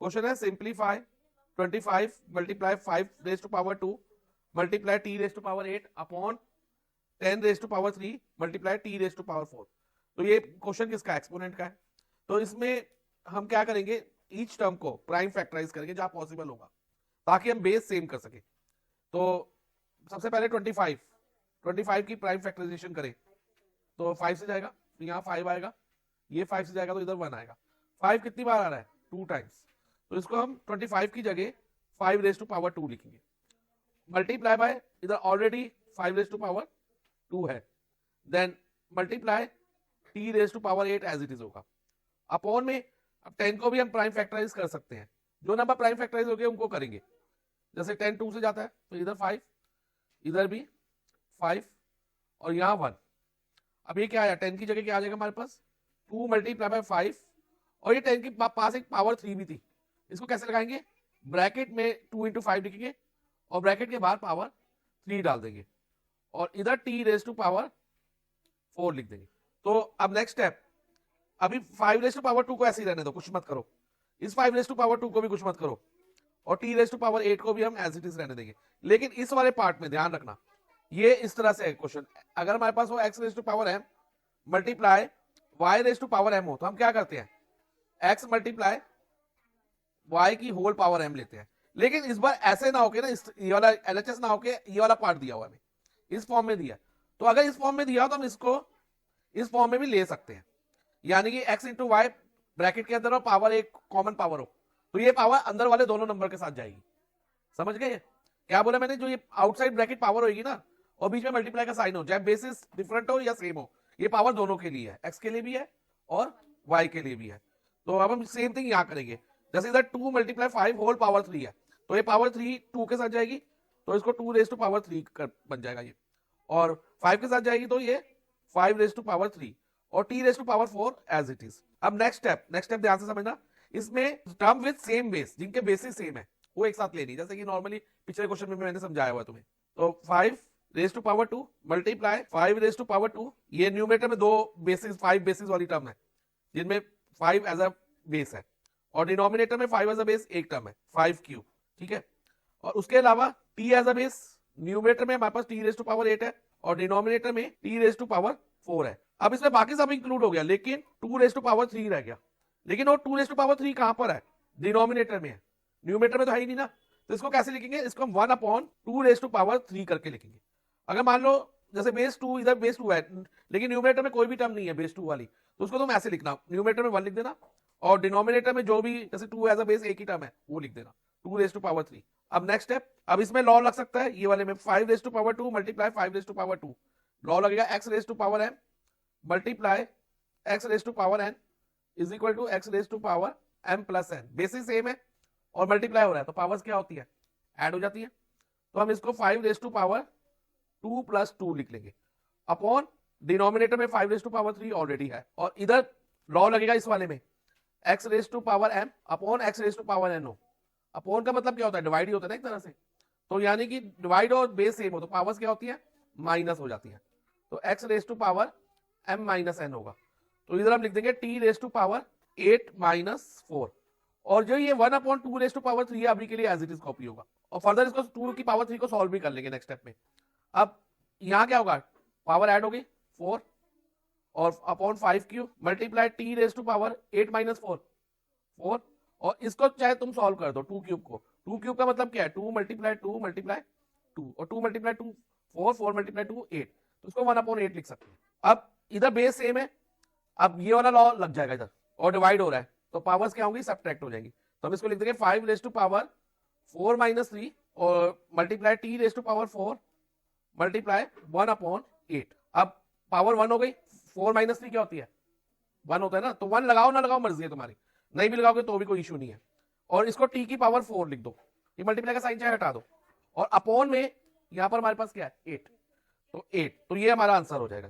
Question है simplify 25 multiply 5 raise to power 2 multiply t raise to power 8 upon 10 रेज to power 3 multiply t raise to power 4। तो ये question किसका exponent का है। तो इसमें हम क्या करेंगे, ईच टर्म को प्राइम फैक्टराइज करेंगे जहां पॉसिबल होगा, ताकि हम बेस सेम कर सके। तो सबसे पहले 25 की प्राइम फैक्टराइजेशन करें तो 5 से जाएगा, तो यहाँ 5 आएगा, ये 5 से जाएगा तो इधर 1 आएगा। 5 कितनी बार आ रहा है, 2 टाइम्स, तो इसको हम 25 की जगह 5 रेज टू पावर 2 लिखेंगे, मल्टीप्लाई बाय इधर ऑलरेडी 5 रेज टू पावर 2 है, then multiply t raise to power 8 as it is होगा, अपॉन में अब 10 को भी हम प्राइम फैक्टराइज कर सकते हैं, जो नंबर प्राइम फैक्टराइज हो गए उनको करेंगे। जैसे 10 2 से जाता है तो इधर 5, इधर भी 5 और यहाँ 1। अब ये क्या आया, 10 की जगह क्या आ जाएगा हमारे पास, 2 मल्टीप्लाई बाय 5, और ये 10 के पास एक पावर 3 भी थी, इसको कैसे लगाएंगे, ब्रैकेट में 2 इंटू 5 लिखेंगे और ब्रैकेट के बाहर पावर 3 डाल देंगे और इधर टी रेज टू पावर 4 लिख देंगे। तो अब नेक्स्ट स्टेप, अभी 5 रेज टू पावर 2 को ऐसे ही रहने दो, कुछ मत करो, इस 5 रेज टू पावर 2 को भी कुछ मत करो, और टी रेज टू पावर 8 को भी हम एज इट इज रहने देंगे। लेकिन इस वाले पार्ट में ध्यान रखना, ये इस तरह से है क्वेश्चन, अगर हमारे पास वो x raise to power m multiply y raise to power m हो तो हम क्या करते हैं, एक्स मल्टीप्लाई वाई की होल पावर एम लेते हैं। लेकिन इस बार ऐसे ना होके ना, ये वाला एलएचएस ना होके ये वाला पार्ट दिया हुआ है, इस फॉर्म में दिया, तो अगर इस फॉर्म में दिया हो तो हम इसको इस फॉर्म में भी ले सकते हैं, यानी कि एक्स इंटू वाई ब्रैकेट के अंदर और पावर एक कॉमन पावर हो, तो ये पावर अंदर वाले दोनों नंबर के साथ जाएगी। समझ गए क्या बोला मैंने, जो ये आउटसाइड ब्रैकेट पावर होगी ना, और बीच में मल्टीप्लाई का साइन हो, चाहे बेसिस डिफरेंट हो या सेम हो, ये पावर दोनों के लिए है, एक्स के लिए भी है और वाई के लिए भी है। तो अब हम सेम थिंग यहां करेंगे, जैसे इधर 2 मल्टीप्लाई 5 होल पावर 3 है, तो ये पावर 3 2 के साथ जाएगी, तो इसको 2 रेज टू पावर 3 बन जाएगा ये, और 5 के साथ जाएगी तो ये 5 रेज टू पावर 3 और t raise to power 4 as it is. अब नेक्स्ट स्टेप ध्यान से समझना, इसमें टर्म विद सेम बेस, जिनके बेसिस सेम है वो एक साथ लेनी, जैसे कि नॉर्मली पिछले क्वेश्चन में मैंने समझाया हुआ तुम्हें। तो 5 raise to power 2 multiply 5 raise to power 2, ये न्यूमरेटर में 2 बेसिस 5 बेसिस वाली टर्म है जिनमें 5 एज अ बेस है, और डिनोमिनेटर में 5 एज अ बेस एक टर्म है 5 क्यूब, ठीक है। और उसके अलावा t as a base, numerator में हमारे पास टी रेज टू पावर 8 है और डिनोमिनेटर में टी रेज टू पावर 4 है। अब इसमें बाकी सब इंक्लूड हो गया, लेकिन 2 रेज टू पावर 3 रह गया, लेकिन वो 2 रेज टू पावर 3 कहां पर है, डिनोमिनेटर में है, न्यूमरेटर में तो है ही नहीं ना। तो इसको कैसे लिखेंगे, इसको हम 1 अपॉन 2 रेज टू पावर 3 करके लिखेंगे। अगर मान लो जैसे बेस 2 इधर बेस 2 है, लेकिन न्यूमरेटर में कोई भी टर्म नहीं है बेस 2 वाली, तो उसको तुम ऐसे लिखना, न्यूमरेटर में 1 लिख देना और डिनोमिनेटर में जो भी जैसे 2 एज अ बेस एक ही टर्म है वो लिख देना, 2 रेज टू पावर 3। अब नेक्स्ट स्टेप, अब इसमें लॉ लग सकता है, ये वाले में 5 raise to power 2 multiply 5 raise to power 2, law लगेगा x raise to power m multiply x raise to power n is equal to x raise to power m plus n, basis same है और multiply हो रहा है तो powers क्या होती है, ऐड हो जाती है। तो हम इसको 5 रेज टू पावर 2 प्लस 2 लिख लेंगे, अपॉन डिनोमिनेटर में 5 रेज टू पावर 3 ऑलरेडी है, और इधर लॉ लगेगा इस वाले में x raise to power m upon x raise to power n हो। अपॉन का मतलब क्या होता है, डिवाइड ही होता है ना एक तरह से, तो यानी कि डिवाइड और बेस सेम हो तो पावर्स क्या होती है, माइनस हो जाती है, तो x raise to power m minus n होगा। तो इधर हम लिख देंगे t raise to power 8 minus 4, और जो ये 1 अपॉन 2 रेज टू पावर 3 है अभी के लिए एज इट इज कॉपी होगा, और फर्दर इसको 2 की पावर 3 को सॉल्व भी कर लेंगे नेक्स्ट स्टेप में। अब यहां क्या होगा, पावर ऐड हो गई 4 और upon 5 cube multiply t raise to power 8 minus 4 4, और इसको चाहे तुम सॉल्व कर दो 2 क्यूब को, 2 क्यूब का मतलब क्या है, 2 मल्टीप्लाई 2 मल्टीप्लाई 2 और 2 मल्टीप्लाई 2 4 4 मल्टीप्लाई 2 8, तो इसको 1 अपॉन 8 लिख सकते हैं। अब इधर बेस सेम है, अब ये वाला लॉ लग जाएगा इधर, और डिवाइड हो रहा है तो पावर्स क्या होंगी, सब्ट्रैक्ट हो जाएंगी, तो हम इसको लिख देंगे 5 रेज टू पावर 4 माइनस 3 और multiply t raise to power 4 multiply 1 upon 8। अब पावर 1 हो गई, 4 माइनस 3 क्या होती है, 1 होता है ना, तो 1 लगाओ ना लगाओ मर्जी है तुम्हारी, नहीं भी लगाओगे तो भी कोई इशू नहीं है, और इसको टी की पावर 4 लिख दो, ये मल्टीप्लाई का साइन चाहे हटा दो, और अपॉन में यहां पर हमारे पास क्या है 8, तो 8, तो ये हमारा आंसर हो जाएगा।